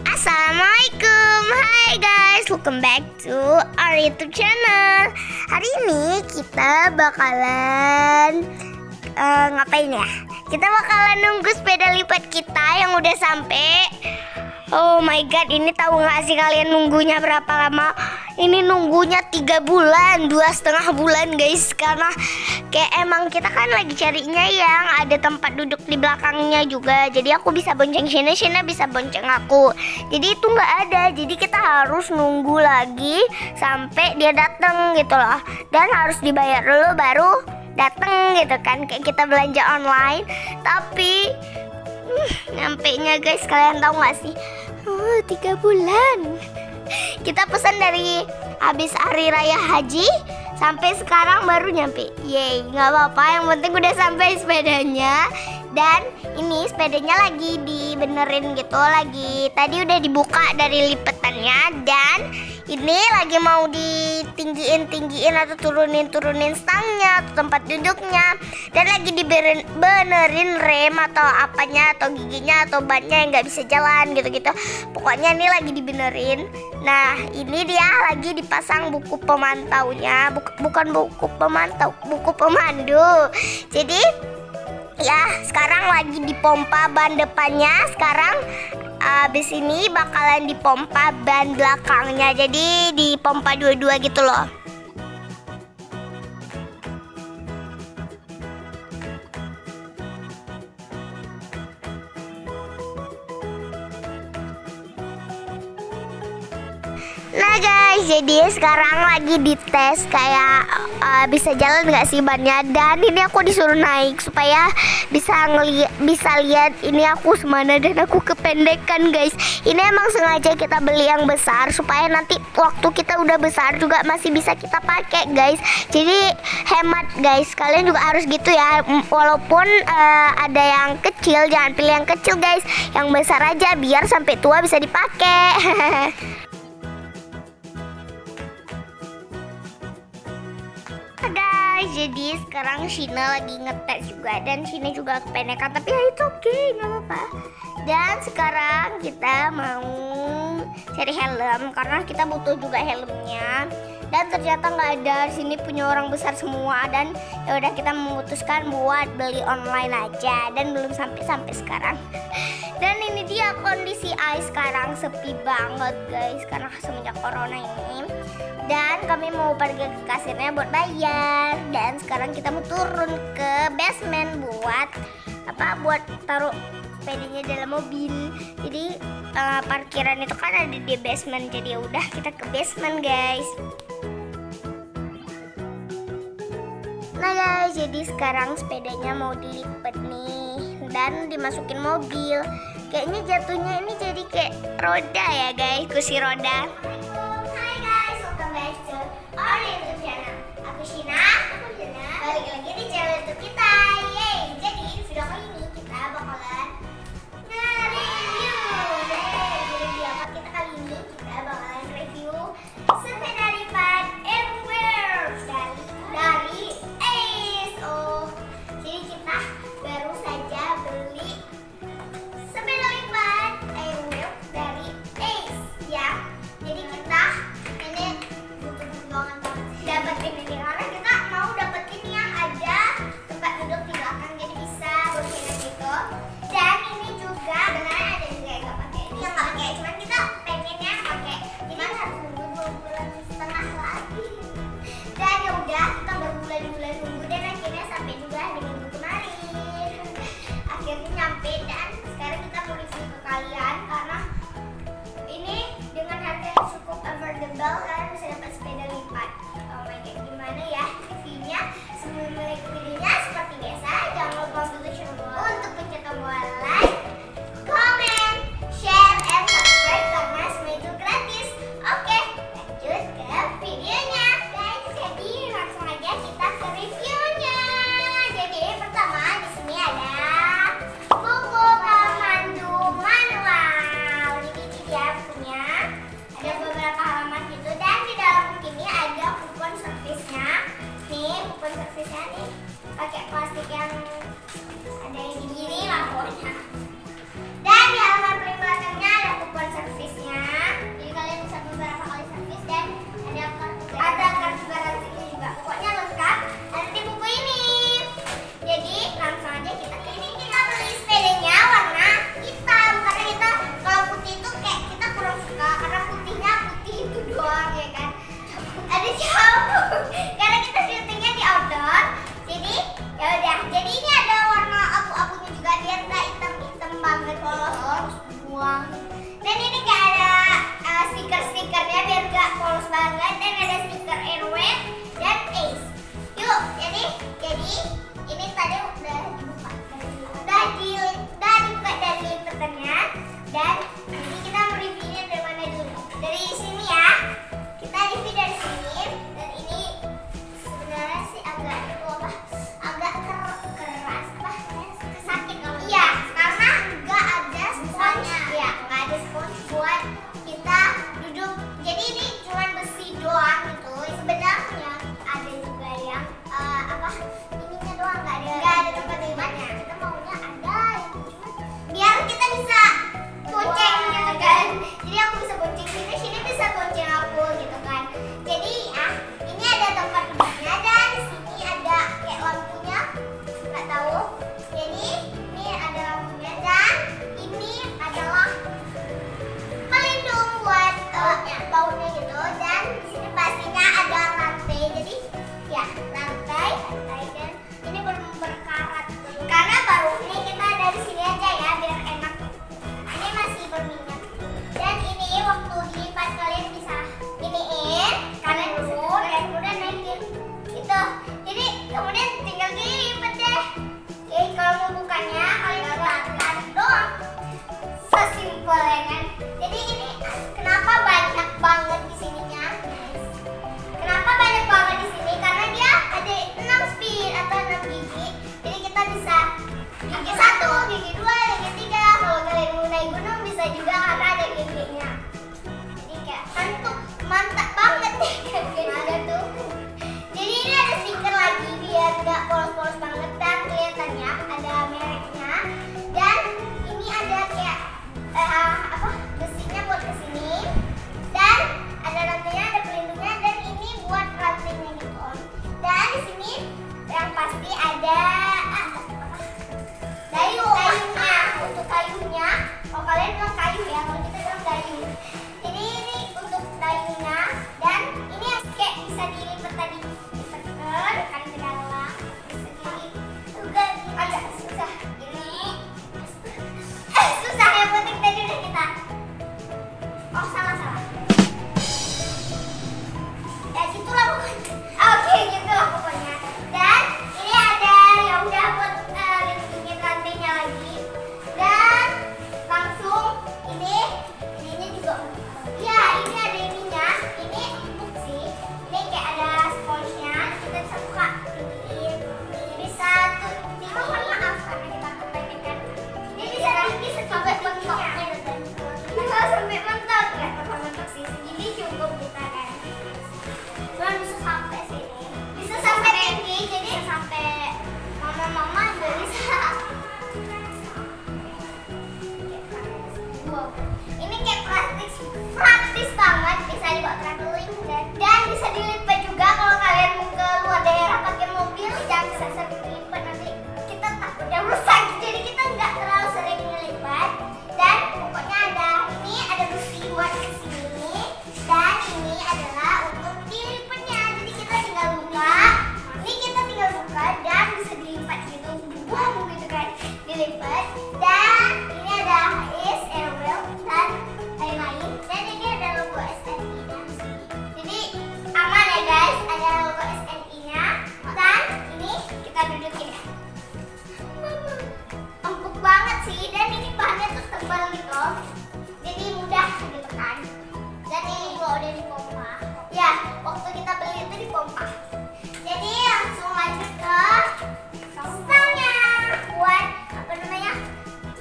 Assalamualaikum, hai guys, welcome back to our YouTube channel. Hari ini kita bakalan ngapain ya? Kita bakalan nunggu sepeda lipat kita yang udah sampai. Oh my god, ini tahu nggak sih kalian nunggunya berapa lama? Ini nunggunya 3 bulan, 2,5 bulan guys. Karena kayak emang kita kan lagi carinya yang ada tempat duduk di belakangnya juga. Jadi aku bisa bonceng Shina, Shina bisa bonceng aku. Jadi itu nggak ada. Jadi kita harus nunggu lagi sampai dia datang gitu loh. Dan harus dibayar dulu baru datang gitu kan. Kayak kita belanja online. Tapi nyampe nya guys, kalian tahu nggak sih? 3 bulan. Kita pesan dari habis hari raya haji sampai sekarang baru nyampe. Yeay, nggak apa-apa, yang penting udah sampai sepedanya. Dan ini sepedanya lagi dibenerin gitu, lagi tadi udah dibuka dari lipetannya. Dan ini lagi mau ditinggiin atau turunin stangnya atau tempat duduknya. Dan lagi dibenerin rem atau apanya, atau giginya atau bannya yang nggak bisa jalan gitu-gitu. Pokoknya ini lagi dibenerin. Nah ini dia lagi dipasang buku pemantaunya, bukan buku pemantau, buku pemandu. Jadi ya sekarang lagi dipompa ban depannya. Sekarang abis ini bakalan dipompa ban belakangnya. Jadi dipompa dua-dua gitu loh. Nah guys, jadi sekarang lagi dites kayak bisa jalan nggak sih bannya. Dan ini aku disuruh naik supaya bisa lihat ini aku semana dan aku kependekan guys. Ini emang sengaja kita beli yang besar supaya nanti waktu kita udah besar juga masih bisa kita pakai guys. Jadi hemat guys, kalian juga harus gitu ya. Walaupun ada yang kecil, jangan pilih yang kecil guys, yang besar aja biar sampai tua bisa dipakai. Guys, jadi sekarang Shina lagi ngetes juga dan Shina juga kependekan, tapi ya itu oke, nggak apa-apa. Dan sekarang kita mau cari helm karena kita butuh juga helmnya. Dan ternyata nggak ada, sini punya orang besar semua. Dan ya udah kita memutuskan buat beli online aja dan belum sampai sekarang. Dan ini dia kondisi ice sekarang, sepi banget guys karena semenjak corona ini. Dan kami mau pergi ke kasirnya buat bayar. Dan sekarang kita mau turun ke basement buat buat taruh sepedanya dalam mobil. Jadi parkiran itu kan ada di basement. Jadi ya udah kita ke basement guys. Nah guys, jadi sekarang sepedanya mau dilipat nih dan dimasukin mobil. Kayaknya jatuhnya ini jadi kayak roda ya guys, kursi roda. Hai guys, welcome back to our YouTube channel. Aku Shina, balik lagi di channel YouTube kita. Yeay, jadi video kali ini kita bakalan nge-review. Jadi apa kita kali ini? Kita bakalan review sepeda lipat Everywhere dari Ace. Oh, jadi kita baru saja beli sepeda lipat Everywhere dari Ace ya. Jadi kita ini butuh banget dapetin ini karena kita mau dapetin yang ada tempat sih, segini cukup kita kan. Cuma bisa sampai sini, bisa sampai tinggi, jadi sampai mama nggak bisa. Wow, ini kayak praktis banget, bisa dibawa traveling dan bisa dilipat juga kalau kalian mau ke luar daerah pakai mobil. Jangan sering dilipat, nanti kita takutnya rusak, jadi kita nggak terlalu sering ngelipat. Dan pokoknya ada besi buat kesini, dan ini adalah untuk dilipatnya. Jadi kita tinggal buka, dan bisa dilipat gitu, wow gitu kan, dilipat. Dan ini ada is airwheel dan lain-lain, dan ini ada logo SNI nya. Jadi aman ya guys, ada logo SNI nya. Dan ini kita dudukin ya, empuk banget sih, dan ini bahannya tuh tebal gitu, jadi mudah ditekan. Dan ini gua udah dipompa ya, waktu kita beli itu dipompa. Jadi langsung lanjut ke stangnya buat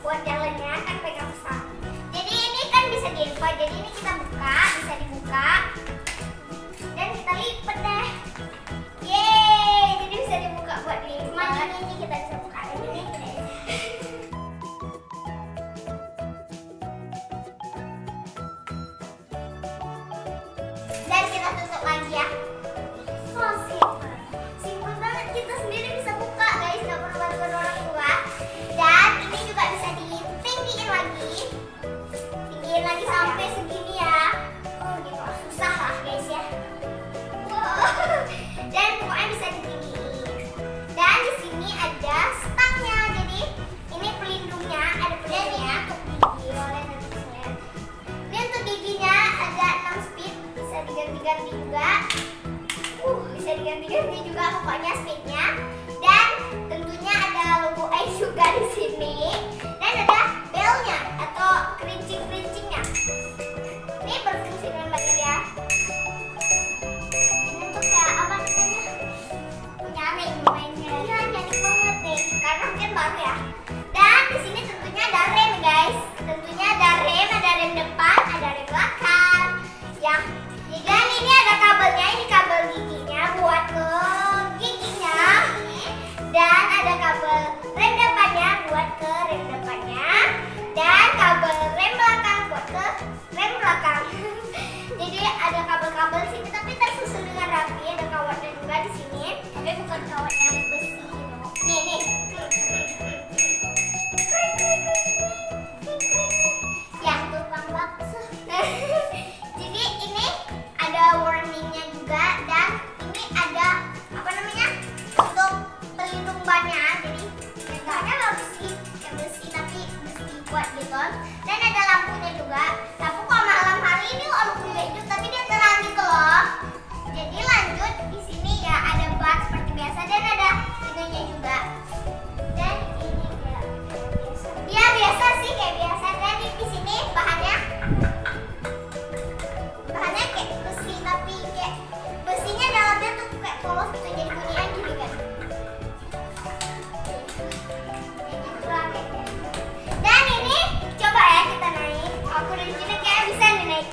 buat jalannya kan, pegang stang. Jadi ini kan bisa dilipat, jadi ini kita buka, bisa dibuka dan kita lipat deh. Yeay, jadi bisa dibuka buat dilipat. Ini kita bisa buka, dan ini dan kita tutup lagi ya. Simpel banget, kita sendiri bisa buka guys, nggak perlu bantuan orang tua. Dan ini juga bisa ditinggiin lagi sampai segini ya. Gitu, susah lah guys ya. Wow. Dan pokoknya bisa ditinggiin. Dan di sini ada stangnya, jadi ini pelindungnya, ada pelindungnya untuk gigi oleh saya. Ini untuk giginya ada 6 speed, bisa diganti-ganti juga. Bisa diganti-ganti juga pokoknya speednya. Dan tentunya ada logo Ace juga di sini. Dan ada belnya atau kerincing-kerincingnya. Ini berfungsi dengan baik ya. Ini tuh kayak apa namanya? Nyaring mainnya. Iya, nyaring banget nih. Karena mungkin baru ya. Dan di sini tentunya ada rem guys. Tentunya ada rem depan, ada rem belakang. Ya. Dan ini ada kabelnya, ini kabel giginya buat ke giginya. Dan ada kabel rem depannya buat ke rem depannya. Dan kabel rem belakang buat ke rem belakang. Jadi ada kabel-kabel sini, tapi tersusun dengan rapi. Ada kawatnya juga di sini, tapi bukan kawat yang besi gitu. Nih. Yang tukang bakso. Jadi ini ada warningnya juga, dan ini ada apa namanya untuk pelindung bannya. Jadi bannya nggak besi, tapi besi kuat gitu. Dan ada lampunya juga. Lampu kalau malam hari ini lampu juga hidup, tapi dia terang gitu loh. Jadi lanjut di sini ya, ada bak seperti biasa, dan ada ininya juga. Dan ini kayak biasa. Ya biasa sih kayak biasa. Dan di sini bahannya kayak besi, tapi kayak besinya dalamnya tuh kayak polos gitu, jadi bunyinya gini kan. Dan ini coba ya kita naik. Aku dari sini kayak bisa nih naik.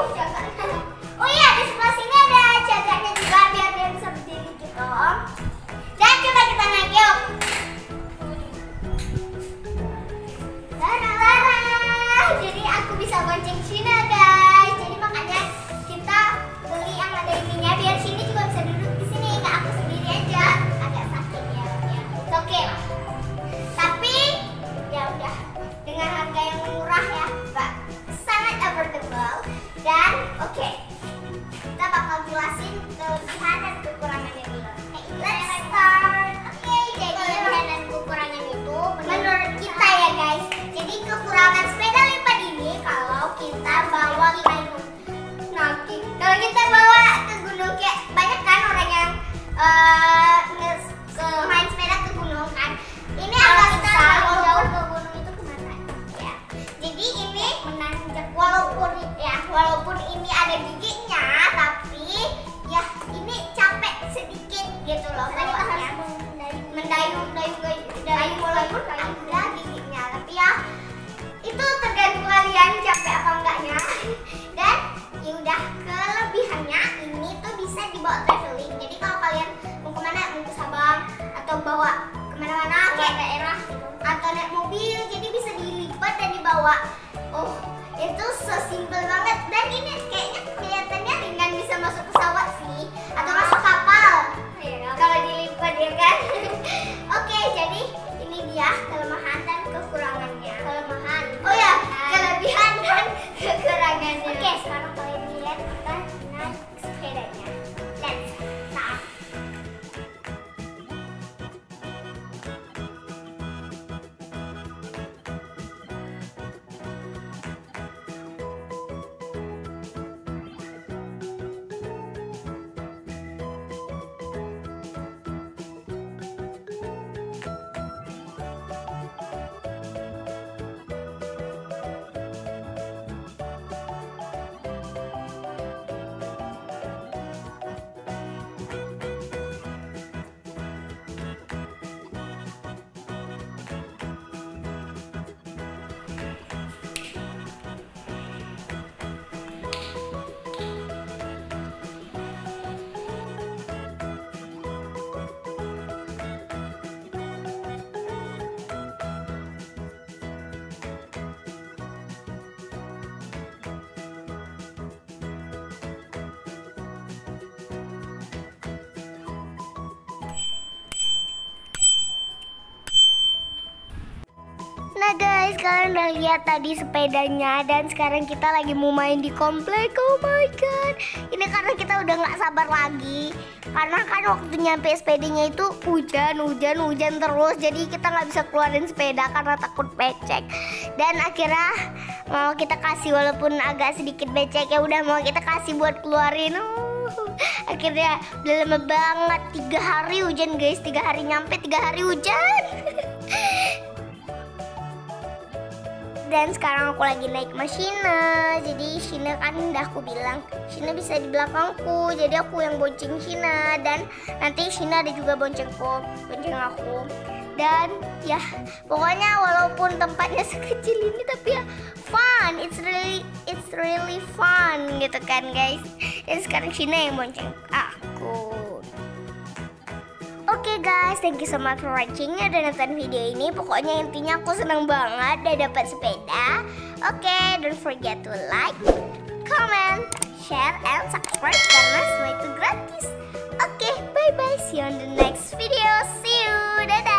Jaga. Oh iya, di sebelah sini ada jaganya juga biar dia bisa berdiri gitu. Dan coba kita naik yuk. Jadi aku bisa bonceng Cina guys. Jadi makanya kita beli yang ada ininya, biar sini juga bisa duduk di sini. Nggak aku sendiri aja, agak sakit ya. Oke lah. Tapi ya udah, dengan harga yang murah ya, Pak. Sangat affordable. Dan oke, kita bakal jelasin kelebihan dan kekurangannya dulu. Let's start. Oke, jadi kelebihan dan kekurangan itu menurut kita ya guys. Jadi kekurangan sepeda lipat ini kalau kita bawa kalau kita bawa ke gunung, kayak banyak kan orang yang main sepeda ke gunung kan. Ini agak susah jauh ke gunung itu kemana ya. Jadi ini menanjak, walaupun ini ada giginya, tapi ya ini capek sedikit gitu loh. Kita harus mendayung walaupun ada giginya, tapi ya itu tergantung kalian capek apa enggaknya. bawa. Oh, itu sesimpel banget. Dan ini kayaknya kelihatannya ringan, bisa masuk pesawat sih, atau masuk kapal. Kalau dilipat ya kan. Oke, jadi ini dia kelemahan dan kekurangannya. Kelemahan. Oh ya, kelebihan dan kekurangannya. Oke, sekarang kalian lihat kita naik sepedanya. Let's start. Nah guys, kalian udah lihat tadi sepedanya, dan sekarang kita lagi mau main di komplek. Oh my god, ini karena kita udah nggak sabar lagi, karena kan waktu nyampe sepedanya itu hujan terus, jadi kita nggak bisa keluarin sepeda karena takut becek. Dan akhirnya mau kita kasih, walaupun agak sedikit becek, ya udah mau kita kasih buat keluarin. Akhirnya udah lama banget, 3 hari hujan guys, 3 hari nyampe, 3 hari hujan. Dan sekarang aku lagi naik sama Shina. Jadi Shina kan udah aku bilang Shina bisa di belakangku, jadi aku yang bonceng Shina, dan nanti Shina ada juga bonceng aku. Dan ya pokoknya walaupun tempatnya sekecil ini, tapi ya fun, it's really fun gitu kan guys. Dan sekarang Shina yang bonceng aku. Oke guys, thank you so much for watching. Udah nonton video ini. Pokoknya intinya aku senang banget udah dapat sepeda. Oke, don't forget to like, comment, share, and subscribe karena semua itu gratis. Oke, bye bye. See you on the next video. See you. Dadah.